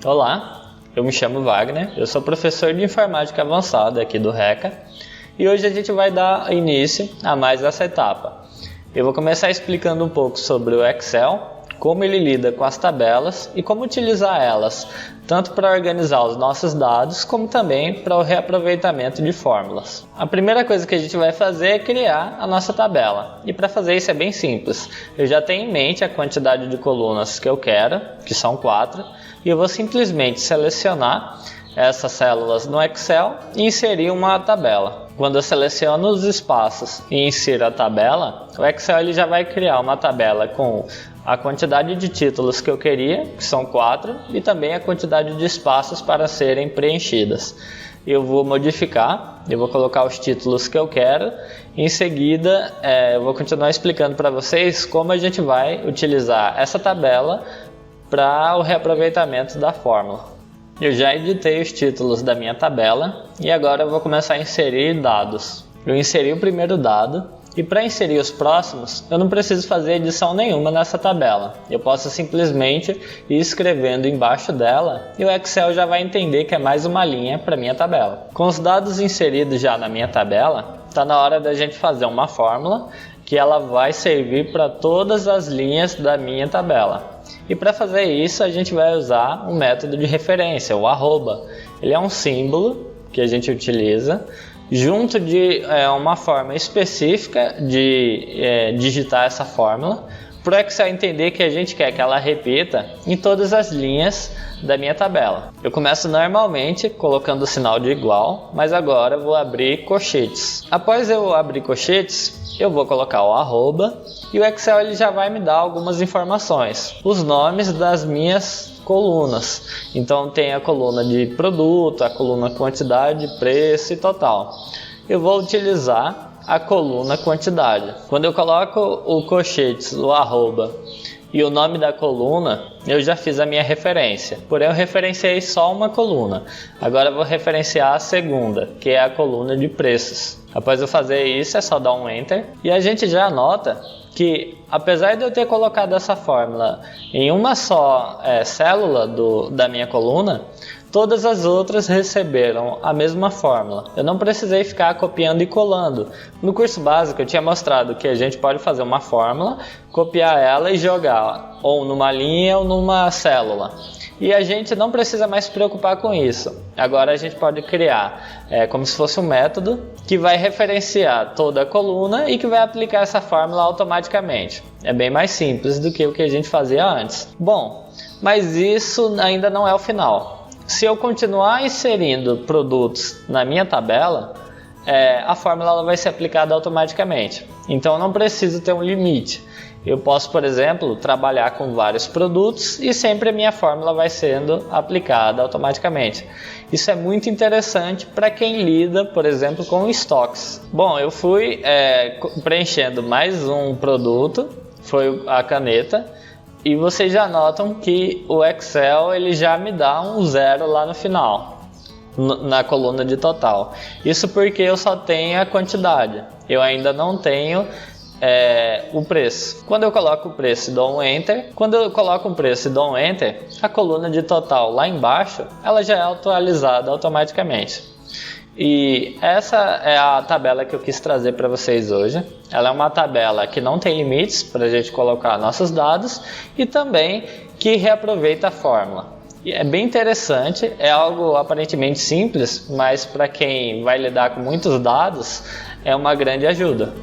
Olá, eu me chamo Wagner, eu sou professor de Informática Avançada aqui do RECA e hoje a gente vai dar início a mais essa etapa. Eu vou começar explicando um pouco sobre o Excel, como ele lida com as tabelas e como utilizar elas, tanto para organizar os nossos dados, como também para o reaproveitamento de fórmulas. A primeira coisa que a gente vai fazer é criar a nossa tabela. E para fazer isso é bem simples. Eu já tenho em mente a quantidade de colunas que eu quero, que são 4, e eu vou simplesmente selecionar essas células no Excel e inserir uma tabela. Quando eu seleciono os espaços e insiro a tabela, o Excel ele já vai criar uma tabela com a quantidade de títulos que eu queria, que são 4, e também a quantidade de espaços para serem preenchidas. Eu vou modificar, eu vou colocar os títulos que eu quero, e em seguida eu vou continuar explicando para vocês como a gente vai utilizar essa tabela para o reaproveitamento da fórmula. Eu já editei os títulos da minha tabela e agora eu vou começar a inserir dados. Eu inseri o primeiro dado e para inserir os próximos eu não preciso fazer edição nenhuma nessa tabela. Eu posso simplesmente ir escrevendo embaixo dela e o Excel já vai entender que é mais uma linha para minha tabela. Com os dados inseridos já na minha tabela, está na hora da gente fazer uma fórmula que ela vai servir para todas as linhas da minha tabela. E para fazer isso a gente vai usar um método de referência, o arroba. Ele é um símbolo que a gente utiliza junto de uma forma específica de digitar essa fórmula, para o Excel entender que a gente quer que ela repita em todas as linhas da minha tabela. Eu começo normalmente colocando o sinal de igual, mas agora eu vou abrir colchetes. Após eu abrir colchetes, eu vou colocar o arroba e o Excel ele já vai me dar algumas informações, os nomes das minhas colunas. Então tem a coluna de produto, a coluna quantidade, preço e total. Eu vou utilizar a coluna quantidade. Quando eu coloco o colchetes, o arroba e o nome da coluna, eu já fiz a minha referência. Porém eu referenciei só uma coluna. Agora eu vou referenciar a segunda, que é a coluna de preços. Após eu fazer isso é só dar um Enter e a gente já nota que apesar de eu ter colocado essa fórmula em uma só célula da minha coluna, todas as outras receberam a mesma fórmula. Eu não precisei ficar copiando e colando. No curso básico eu tinha mostrado que a gente pode fazer uma fórmula, copiar ela e jogar ou numa linha ou numa célula. E a gente não precisa mais se preocupar com isso. Agora a gente pode criar como se fosse um método que vai referenciar toda a coluna e que vai aplicar essa fórmula automaticamente. É bem mais simples do que o que a gente fazia antes. Bom, mas isso ainda não é o final. Se eu continuar inserindo produtos na minha tabela, a fórmula ela vai ser aplicada automaticamente. Então eu não preciso ter um limite. Eu posso, por exemplo, trabalhar com vários produtos e sempre a minha fórmula vai sendo aplicada automaticamente. Isso é muito interessante para quem lida, por exemplo, com estoques. Bom, eu fui preenchendo mais um produto, foi a caneta, e vocês já notam que o Excel ele já me dá um 0 lá no final, na coluna de total. Isso porque eu só tenho a quantidade, eu ainda não tenho o preço. Quando eu coloco o preço e dou um Enter, quando eu coloco um preço e dou um Enter, a coluna de total lá embaixo, ela já é atualizada automaticamente. E essa é a tabela que eu quis trazer para vocês hoje. Ela é uma tabela que não tem limites para a gente colocar nossos dados e também que reaproveita a fórmula. E é bem interessante, é algo aparentemente simples, mas para quem vai lidar com muitos dados é uma grande ajuda.